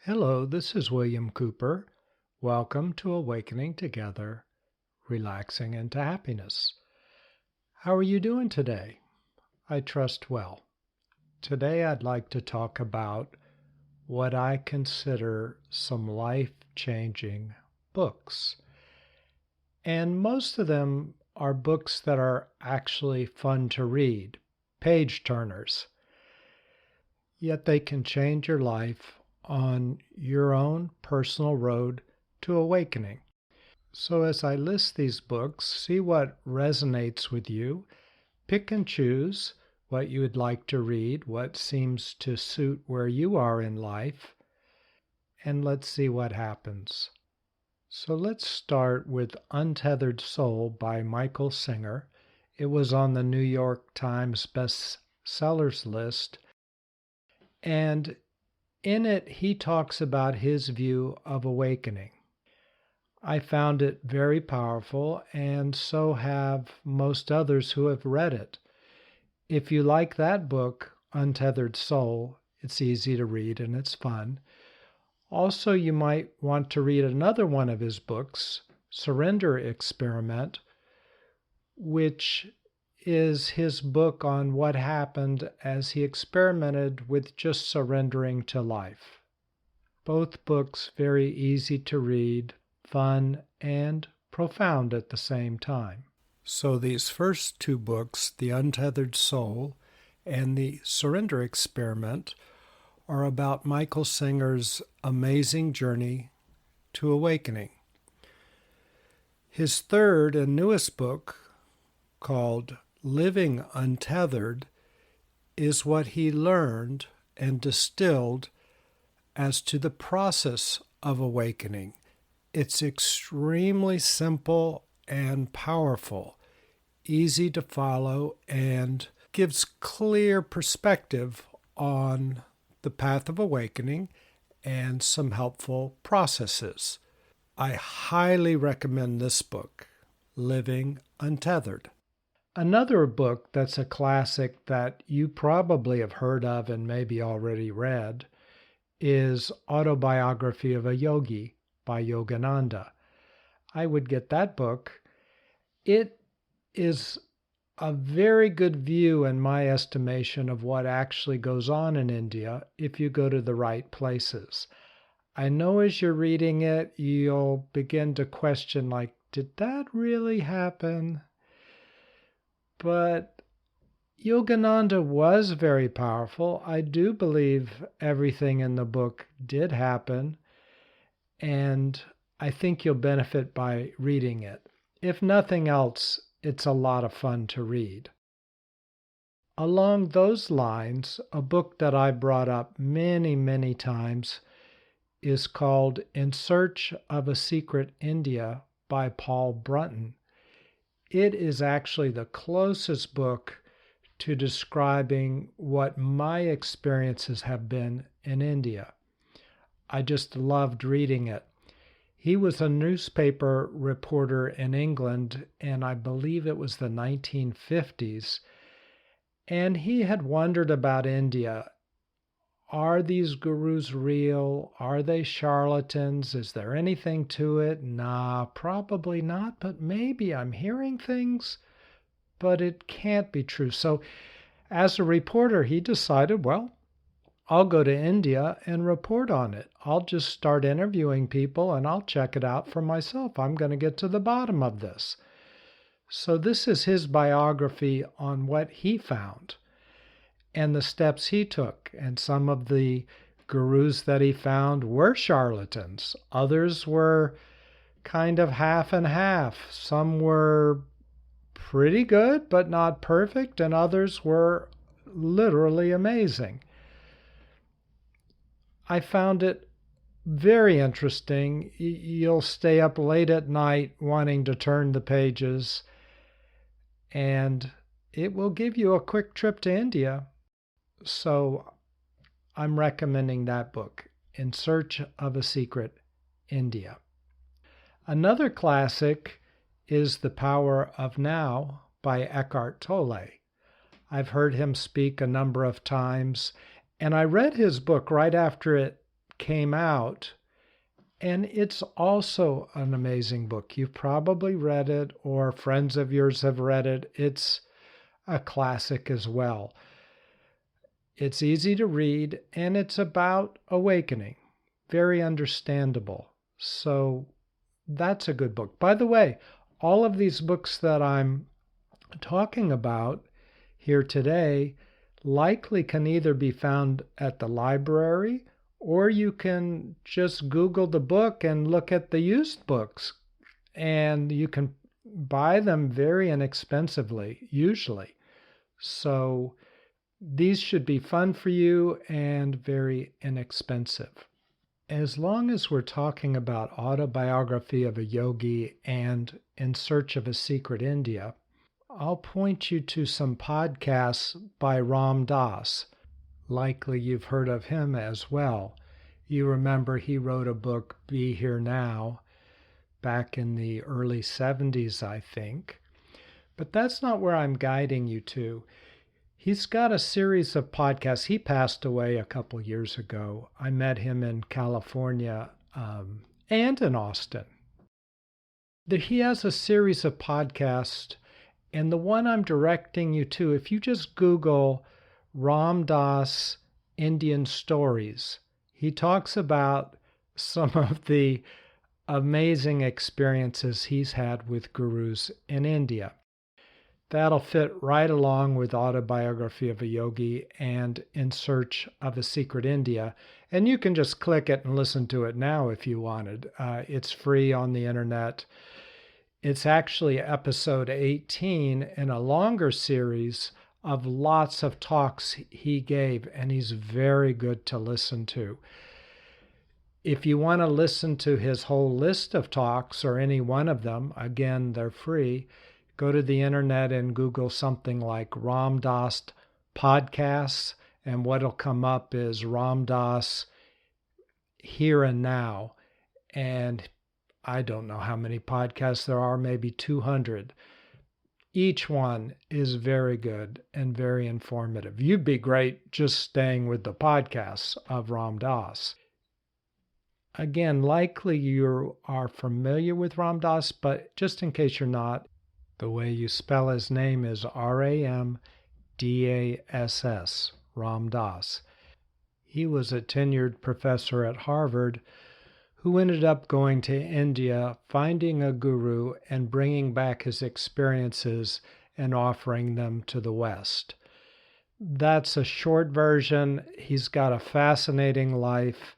Hello, this is William Cooper. Welcome to Awakening Together, Relaxing into Happiness. How are you doing today? I trust well. Today I'd like to talk about what I consider some life-changing books. And most of them are books that are actually fun to read, page turners. Yet they can change your life on your own personal road to awakening. So as I list these books, see what resonates with you. Pick and choose what you would like to read, what seems to suit where you are in life, and let's see what happens. So let's start with Untethered Soul by Michael Singer. It was on the New York Times bestsellers list, and in it, he talks about his view of awakening. I found it very powerful, and so have most others who have read it. If you like that book, Untethered Soul, it's easy to read and it's fun. Also, you might want to read another one of his books, Surrender Experiment, which is his book on what happened as he experimented with just surrendering to life. Both books very easy to read, fun, and profound at the same time. So these first two books, The Untethered Soul and The Surrender Experiment, are about Michael Singer's amazing journey to awakening. His third and newest book, called Living Untethered, is what he learned and distilled as to the process of awakening. It's extremely simple and powerful, easy to follow, and gives clear perspective on the path of awakening and some helpful processes. I highly recommend this book, Living Untethered. Another book that's a classic that you probably have heard of and maybe already read is Autobiography of a Yogi by Yogananda. I would get that book. It is a very good view, in my estimation, of what actually goes on in India if you go to the right places. I know as you're reading it, you'll begin to question, like, did that really happen? But Yogananda was very powerful. I do believe everything in the book did happen, and I think you'll benefit by reading it. If nothing else, it's a lot of fun to read. Along those lines, a book that I brought up many, many times is called In Search of a Secret India by Paul Brunton. It is actually the closest book to describing what my experiences have been in India. I just loved reading it. He was a newspaper reporter in England, and I believe it was the 1950s, and he had wondered about India. Are these gurus real? Are they charlatans? Is there anything to it? Nah, probably not, but maybe I'm hearing things, but it can't be true. So as a reporter, he decided, well, I'll go to India and report on it. I'll just start interviewing people and I'll check it out for myself. I'm going to get to the bottom of this. So this is his biography on what he found and the steps he took. And some of the gurus that he found were charlatans. Others were kind of half and half. Some were pretty good, but not perfect, and others were literally amazing. I found it very interesting. You'll stay up late at night wanting to turn the pages, and it will give you a quick trip to India. So I'm recommending that book, In Search of a Secret India. Another classic is The Power of Now by Eckhart Tolle. I've heard him speak a number of times, and I read his book right after it came out, and it's also an amazing book. You've probably read it, or friends of yours have read it. It's a classic as well. It's easy to read, and it's about awakening. Very understandable. So that's a good book. By the way, all of these books that I'm talking about here today likely can either be found at the library, or you can just Google the book and look at the used books, and you can buy them very inexpensively, usually. So these should be fun for you and very inexpensive. As long as we're talking about Autobiography of a Yogi and In Search of a Secret India, I'll point you to some podcasts by Ram Dass. Likely you've heard of him as well. You remember he wrote a book, Be Here Now, back in the early 70s, I think. But that's not where I'm guiding you to. He's got a series of podcasts. He passed away a couple years ago. I met him in California and in Austin. He has a series of podcasts, and the one I'm directing you to, if you just Google Ram Dass Indian Stories, he talks about some of the amazing experiences he's had with gurus in India. That'll fit right along with Autobiography of a Yogi and In Search of a Secret India. And you can just click it and listen to it now if you wanted. It's free on the internet. It's actually episode 18 in a longer series of lots of talks he gave, and he's very good to listen to. If you want to listen to his whole list of talks or any one of them, again, they're free. Go to the internet and Google something like Ram Dass podcasts, and what'll come up is Ram Dass Here and Now. And I don't know how many podcasts there are, maybe 200. Each one is very good and very informative. You'd be great just staying with the podcasts of Ram Dass. Again, likely you are familiar with Ram Dass, but just in case you're not, the way you spell his name is Ramdass, Ram Dass. He was a tenured professor at Harvard who ended up going to India, finding a guru, and bringing back his experiences and offering them to the West. That's a short version. He's got a fascinating life,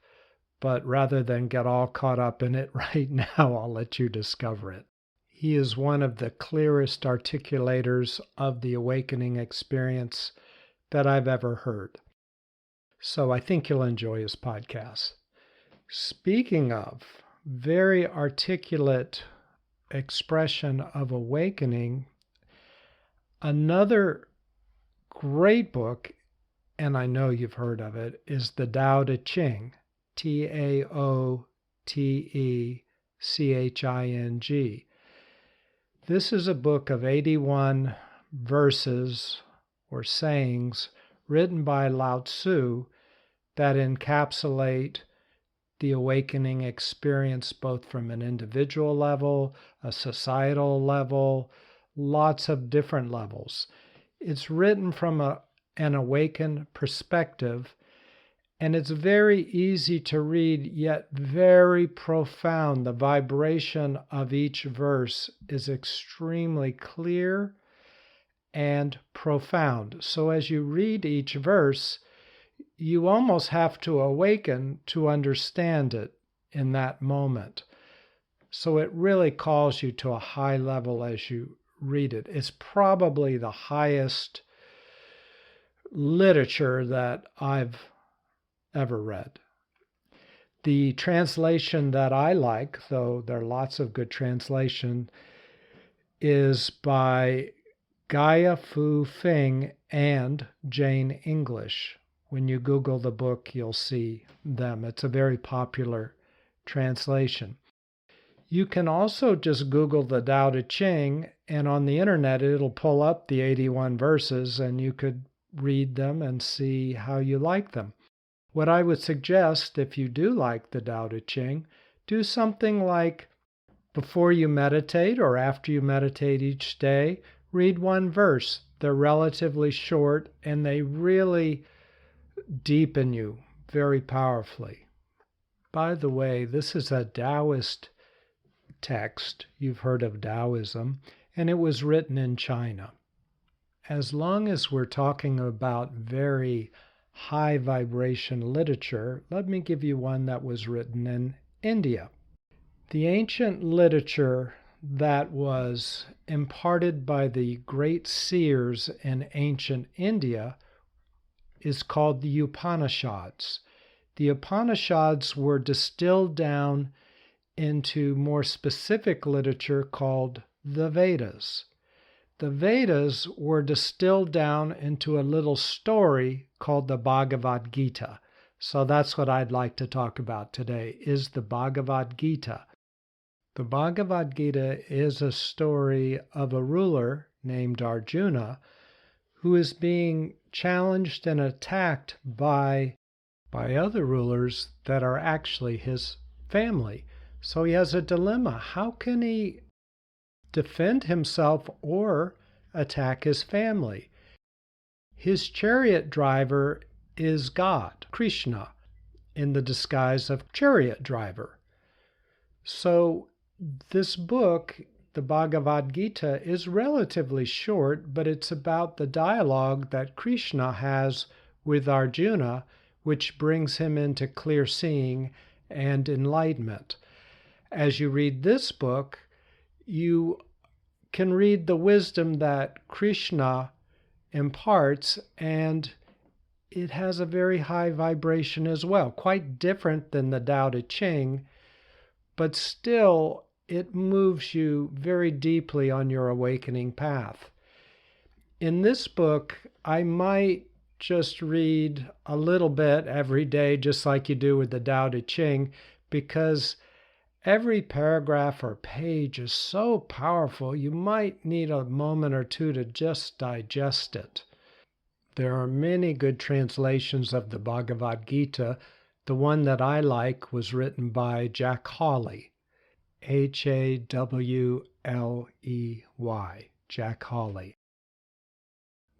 but rather than get all caught up in it right now, I'll let you discover it. He is one of the clearest articulators of the awakening experience that I've ever heard. So I think you'll enjoy his podcast. Speaking of very articulate expression of awakening, another great book, and I know you've heard of it, is the Tao Te Ching, Taoteching. This is a book of 81 verses or sayings written by Lao Tzu that encapsulate the awakening experience both from an individual level, a societal level, lots of different levels. It's written from an awakened perspective, and it's very easy to read, yet very profound. The vibration of each verse is extremely clear and profound. So as you read each verse, you almost have to awaken to understand it in that moment. So it really calls you to a high level as you read it. It's probably the highest literature that I've ever read. The translation that I like, though there are lots of good translation, is by Gaia Fu Feng and Jane English. When you Google the book, you'll see them. It's a very popular translation. You can also just Google the Tao Te Ching, and on the internet it'll pull up the 81 verses, and you could read them and see how you like them. What I would suggest, if you do like the Tao Te Ching, do something like before you meditate or after you meditate each day, read one verse. They're relatively short and they really deepen you very powerfully. By the way, this is a Taoist text. You've heard of Taoism, and it was written in China. As long as we're talking about very high vibration literature, let me give you one that was written in India. The ancient literature that was imparted by the great seers in ancient India is called the Upanishads. The Upanishads were distilled down into more specific literature called the Vedas. The Vedas were distilled down into a little story called the Bhagavad Gita. So that's what I'd like to talk about today, is the Bhagavad Gita. The Bhagavad Gita is a story of a ruler named Arjuna who is being challenged and attacked by other rulers that are actually his family. So he has a dilemma. How can he defend himself or attack his family? His chariot driver is God, Krishna, in the disguise of chariot driver. So this book, the Bhagavad Gita, is relatively short, but it's about the dialogue that Krishna has with Arjuna, which brings him into clear seeing and enlightenment. As you read this book, you can read the wisdom that Krishna imparts, and it has a very high vibration as well, quite different than the Tao Te Ching, but still it moves you very deeply on your awakening path. In this book, I might just read a little bit every day, just like you do with the Tao Te Ching, because every paragraph or page is so powerful, you might need a moment or two to just digest it. There are many good translations of the Bhagavad Gita. The one that I like was written by Jack Hawley, Hawley, Jack Hawley.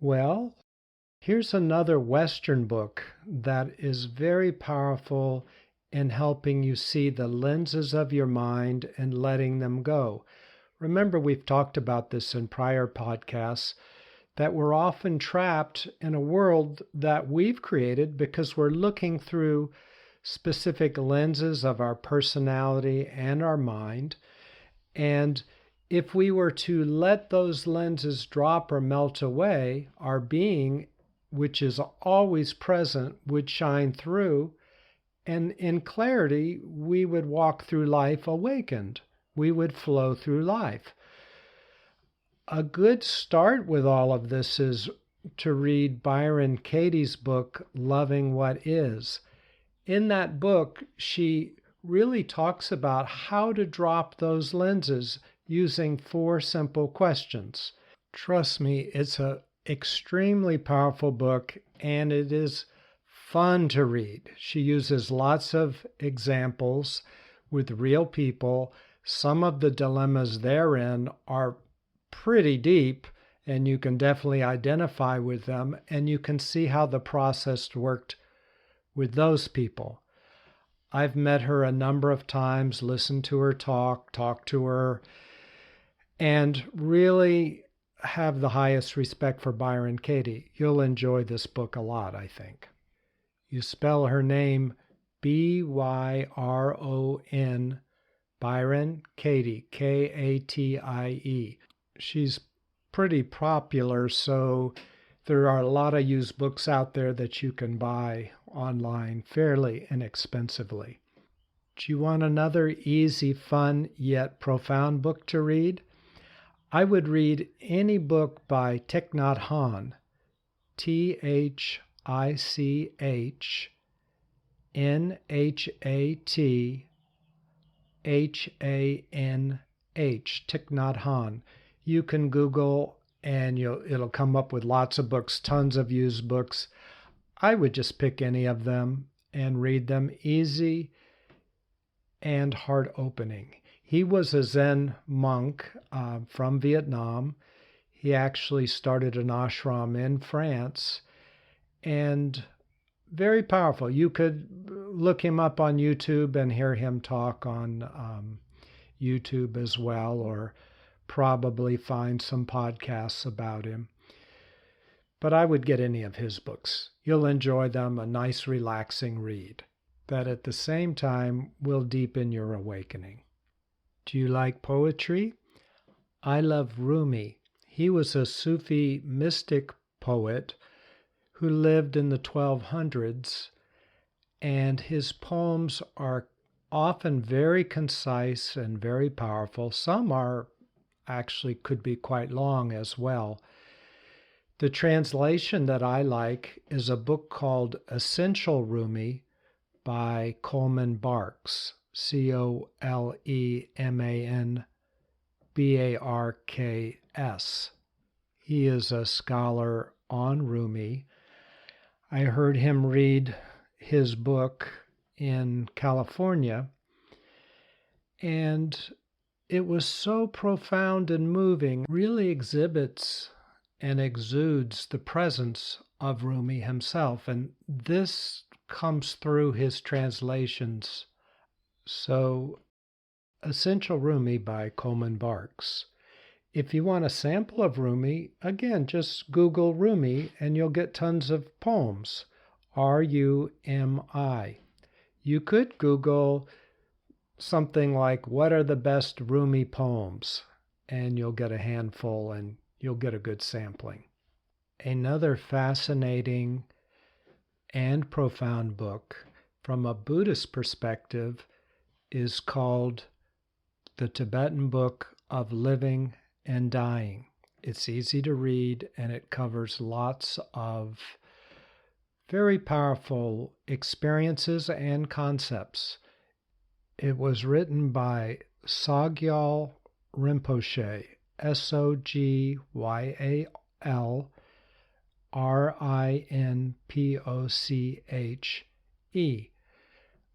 Well, here's another Western book that is very powerful in helping you see the lenses of your mind and letting them go. Remember, we've talked about this in prior podcasts, that we're often trapped in a world that we've created because we're looking through specific lenses of our personality and our mind. And if we were to let those lenses drop or melt away, our being, which is always present, would shine through. And in clarity, we would walk through life awakened. We would flow through life. A good start with all of this is to read Byron Katie's book, Loving What Is. In that book, she really talks about how to drop those lenses using 4 simple questions. Trust me, it's an extremely powerful book, and it is fun to read. She uses lots of examples with real people. Some of the dilemmas therein are pretty deep, and you can definitely identify with them, and you can see how the process worked with those people. I've met her a number of times, listened to her talk to her, and really have the highest respect for Byron Katie. You'll enjoy this book a lot, I think. You spell her name Byron, Byron Katie, Katie. She's pretty popular, so there are a lot of used books out there that you can buy online fairly inexpensively. Do you want another easy, fun, yet profound book to read? I would read any book by Thich Nhat Hahn, ThichNhatHanh, Thich Nhat Hahn. You can Google and it'll come up with lots of books, tons of used books. I would just pick any of them and read them. Easy and heart-opening. He was a Zen monk from Vietnam. He actually started an ashram in France, and very powerful. You could look him up on YouTube and hear him talk on YouTube as well, or probably find some podcasts about him. But I would get any of his books. You'll enjoy them, a nice, relaxing read that at the same time will deepen your awakening. Do you like poetry? I love Rumi. He was a Sufi mystic poet who lived in the 1200s, and his poems are often very concise and very powerful. Some are actually could be quite long as well. The translation that I like is a book called Essential Rumi by Coleman Barks, Coleman Barks. He is a scholar on Rumi. I heard him read his book in California, and it was so profound and moving, really exhibits and exudes the presence of Rumi himself, and this comes through his translations. So, Essential Rumi by Coleman Barks. If you want a sample of Rumi, again, just Google Rumi and you'll get tons of poems. R-U-M-I. You could Google something like, what are the best Rumi poems? And you'll get a handful and you'll get a good sampling. Another fascinating and profound book from a Buddhist perspective is called The Tibetan Book of Living and Dying. It's easy to read and it covers lots of very powerful experiences and concepts. It was written by Sogyal Rinpoche, Sogyal Rinpoche.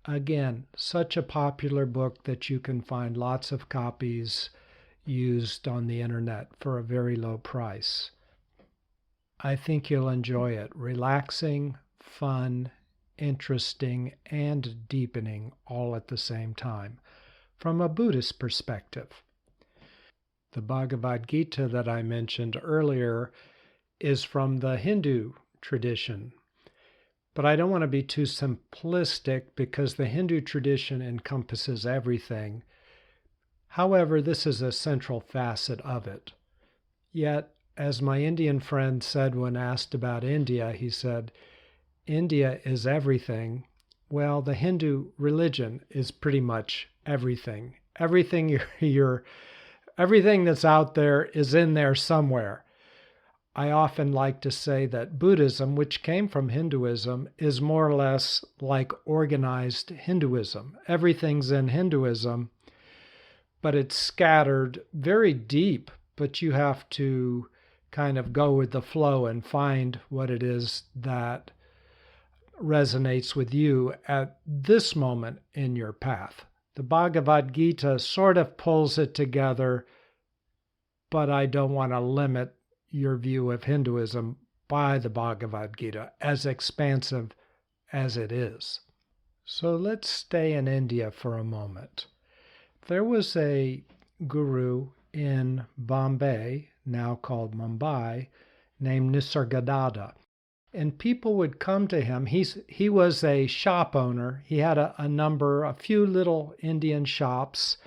Again, such a popular book that you can find lots of copies used on the internet for a very low price. I think you'll enjoy it. Relaxing, fun, interesting, and deepening all at the same time from a Buddhist perspective. The Bhagavad Gita that I mentioned earlier is from the Hindu tradition. But I don't want to be too simplistic because the Hindu tradition encompasses everything. However, this is a central facet of it. Yet, as my Indian friend said when asked about India, he said, India is everything. Well, the Hindu religion is pretty much everything. Everything that's out there is in there somewhere. I often like to say that Buddhism, which came from Hinduism, is more or less like organized Hinduism. Everything's in Hinduism, but it's scattered very deep, but you have to kind of go with the flow and find what it is that resonates with you at this moment in your path. The Bhagavad Gita sort of pulls it together, but I don't want to limit your view of Hinduism by the Bhagavad Gita, as expansive as it is. So let's stay in India for a moment. There was a guru in Bombay, now called Mumbai, named Nisargadatta. And people would come to him. He was a shop owner. He had a few little Indian shops.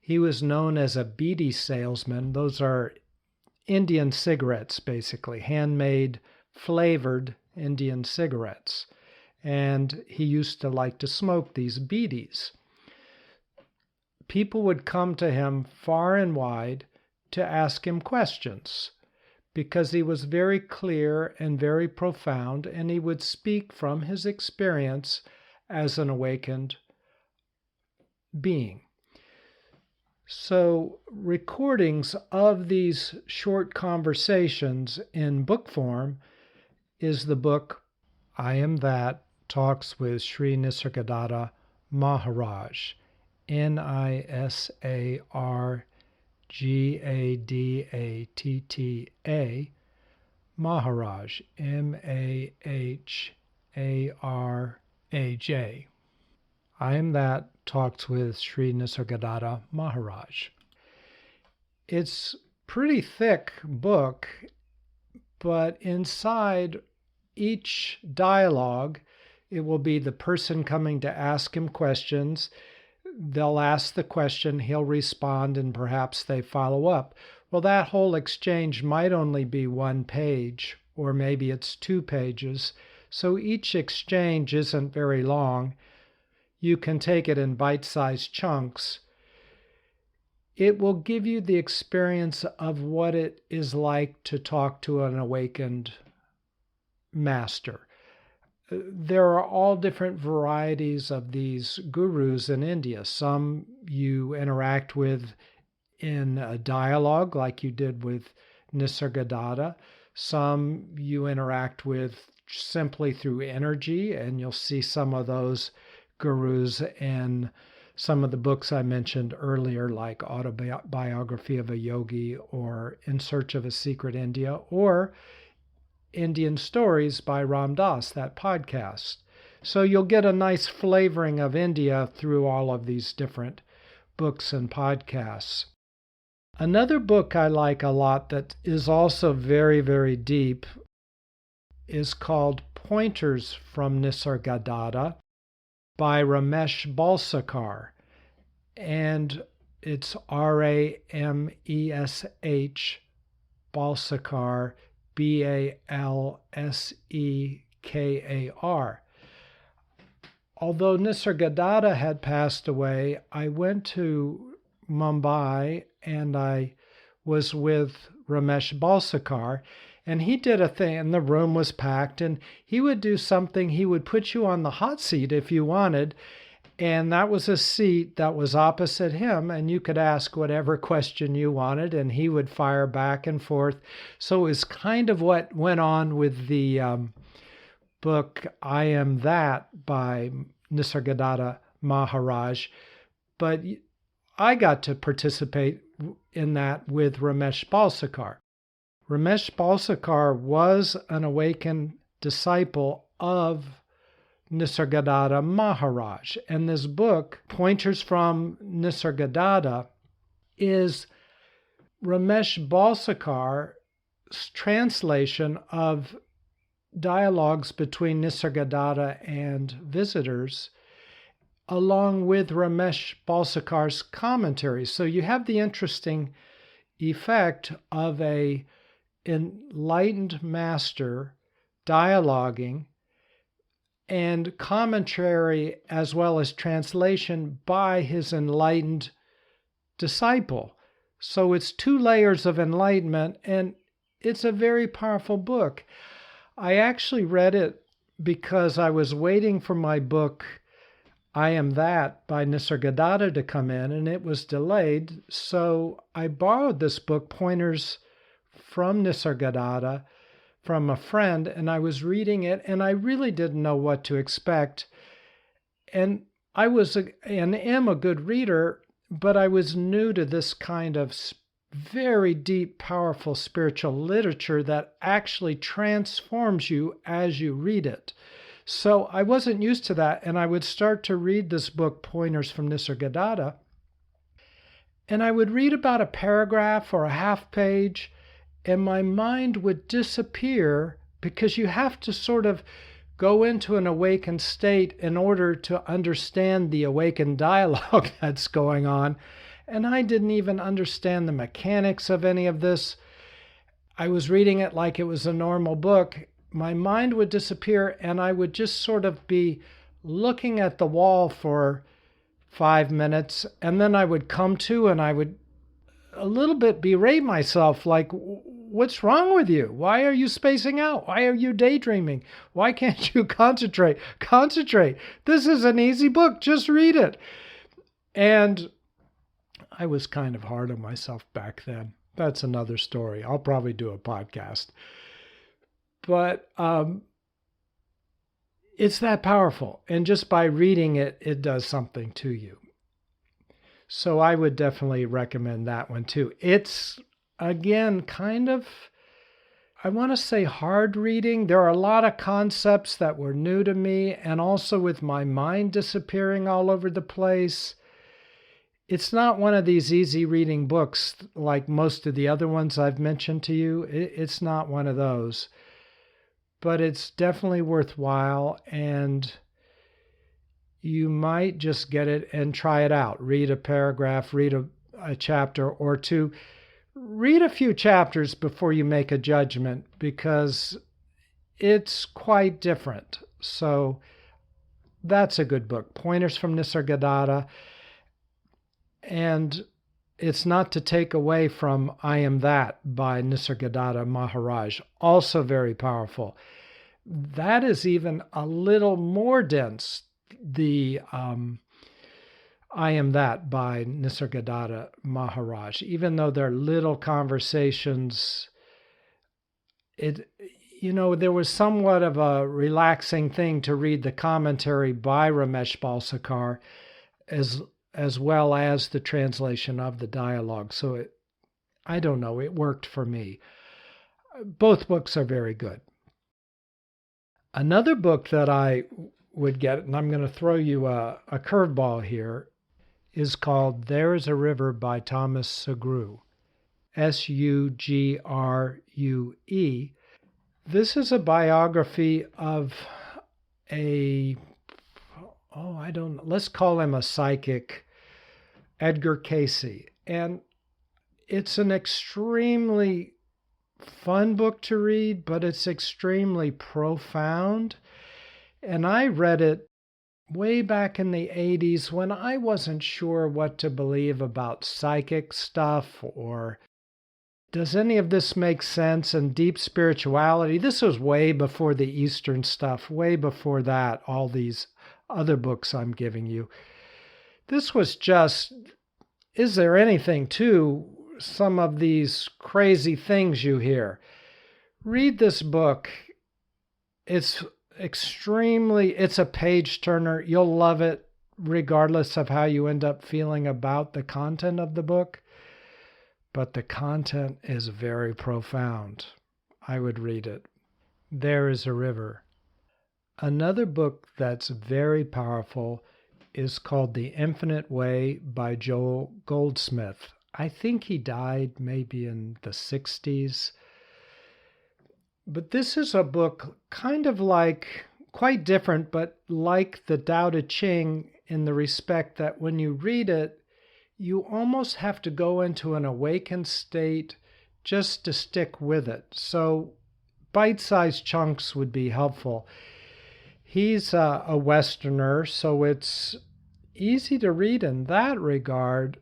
He was known as a beedi salesman. Those are Indian cigarettes, basically, handmade, flavored Indian cigarettes. And he used to like to smoke these beedis. People would come to him far and wide to ask him questions because he was very clear and very profound, and he would speak from his experience as an awakened being. So recordings of these short conversations in book form is the book I Am That Talks with Sri Nisargadatta Maharaj, Nisargadatta Maharaj, Maharaj. I Am That Talks with Sri Nisargadatta Maharaj. It's a pretty thick book, but inside each dialogue, it will be the person coming to ask him questions. They'll ask the question, he'll respond, and perhaps they follow up. Well, that whole exchange might only be 1 page, or maybe it's 2 pages. So each exchange isn't very long. You can take it in bite-sized chunks. It will give you the experience of what it is like to talk to an awakened master. There are all different varieties of these gurus in India. Some you interact with in a dialogue like you did with Nisargadatta. Some you interact with simply through energy, and you'll see some of those gurus in some of the books I mentioned earlier, like Autobiography of a Yogi or In Search of a Secret India, or Indian Stories by Ram Dass, that podcast. So you'll get a nice flavoring of India through all of these different books and podcasts. Another book I like a lot that is also very, very deep is called Pointers from Nisargadatta by Ramesh Balsekar. And it's Ramesh Balsekar, Balsekar. Although Nisargadatta had passed away, I went to Mumbai and I was with Ramesh Balsekar, and he did a thing, and the room was packed, and he would do something. He would put you on the hot seat if you wanted, and that was a seat that was opposite him, and you could ask whatever question you wanted, and he would fire back and forth. So it was kind of what went on with the book I Am That by Nisargadatta Maharaj, but I got to participate in that with Ramesh Balsekar. Ramesh Balsekar was an awakened disciple of Nisargadatta Maharaj. And this book, Pointers from Nisargadatta, is Ramesh Balsekar's translation of dialogues between Nisargadatta and visitors, along with Ramesh Balsekar's commentaries. So you have the interesting effect of a enlightened master dialoguing and commentary as well as translation by his enlightened disciple. So it's 2 layers of enlightenment, and it's a very powerful book. I actually read it because I was waiting for my book, I Am That by Nisargadatta, to come in, and it was delayed. So I borrowed this book, Pointers from Nisargadatta, from a friend, and I was reading it, and I really didn't know what to expect. And I was and am a good reader, but I was new to this kind of very deep, powerful spiritual literature that actually transforms you as you read it. So I wasn't used to that, and I would start to read this book, Pointers from Nisargadatta, and I would read about a paragraph or a half page, and my mind would disappear, because you have to sort of go into an awakened state in order to understand the awakened dialogue that's going on. And I didn't even understand the mechanics of any of this. I was reading it like it was a normal book. My mind would disappear, and I would just sort of be looking at the wall for 5 minutes, and then I would come to, and I would a little bit berate myself, like, what's wrong with you? Why are you spacing out? Why are you daydreaming? Why can't you concentrate? Concentrate. This is an easy book. Just read it. And I was kind of hard on myself back then. That's another story. I'll probably do a podcast. But It's that powerful. And just by reading it, it does something to you. So I would definitely recommend that one too. It's, again, kind of, I want to say hard reading. There are a lot of concepts that were new to me, and also with my mind disappearing all over the place. It's not one of these easy reading books like most of the other ones I've mentioned to you. It's not one of those. But it's definitely worthwhile, and you might just get it and try it out. Read a paragraph, read a chapter or two. Read a few chapters before you make a judgment, because it's quite different. So that's a good book. Pointers from Nisargadatta. And it's not to take away from I Am That by Nisargadatta Maharaj. Also very powerful. That is even a little more dense. The I Am That by Nisargadatta Maharaj. Even though they're little conversations, there was somewhat of a relaxing thing to read the commentary by Ramesh Balsekar as well as the translation of the dialogue. So I don't know, it worked for me. Both books are very good. Another book that I would get, and I'm going to throw you a curveball here, is called There is a River by Thomas Sugrue. Sugrue. This is a biography of let's call him a psychic, Edgar Cayce. And it's an extremely fun book to read, but it's extremely profound. And I read it way back in the 80s when I wasn't sure what to believe about psychic stuff, or does any of this make sense, and deep spirituality. This was way before the Eastern stuff, way before that, all these other books I'm giving you. This was just, is there anything to some of these crazy things you hear? Read this book. It's a page turner. You'll love it regardless of how you end up feeling about the content of the book. But the content is very profound. I would read it. There is a River. Another book that's very powerful is called The Infinite Way by Joel Goldsmith. I think he died maybe in the 60s. But this is a book kind of like, quite different, but like the Tao Te Ching in the respect that when you read it, you almost have to go into an awakened state just to stick with it. So bite-sized chunks would be helpful. He's a Westerner, so it's easy to read in that regard,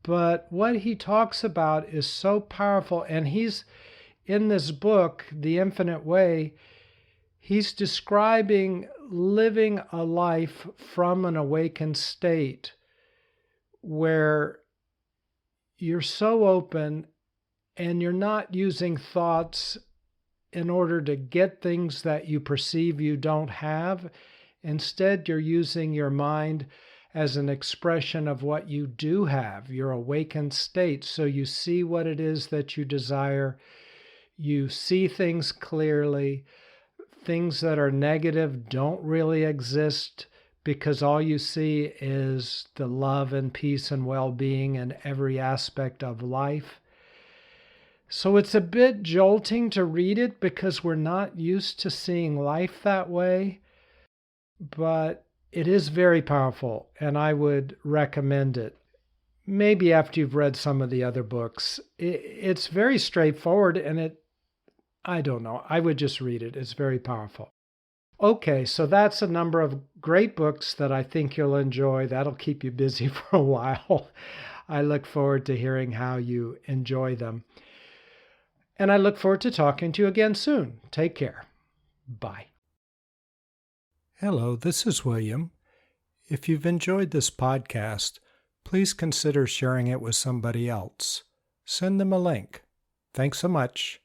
but what he talks about is so powerful, and he's, in this book, The Infinite Way, he's describing living a life from an awakened state where you're so open and you're not using thoughts in order to get things that you perceive you don't have. Instead, you're using your mind as an expression of what you do have, your awakened state. So you see what it is that you desire. You see things clearly. Things that are negative don't really exist, because all you see is the love and peace and well-being in every aspect of life. So it's a bit jolting to read it because we're not used to seeing life that way, but it is very powerful, and I would recommend it. Maybe after you've read some of the other books. It's very straightforward, and I don't know, I would just read it. It's very powerful. Okay, so that's a number of great books that I think you'll enjoy. That'll keep you busy for a while. I look forward to hearing how you enjoy them. And I look forward to talking to you again soon. Take care. Bye. Hello, this is William. If you've enjoyed this podcast, please consider sharing it with somebody else. Send them a link. Thanks so much.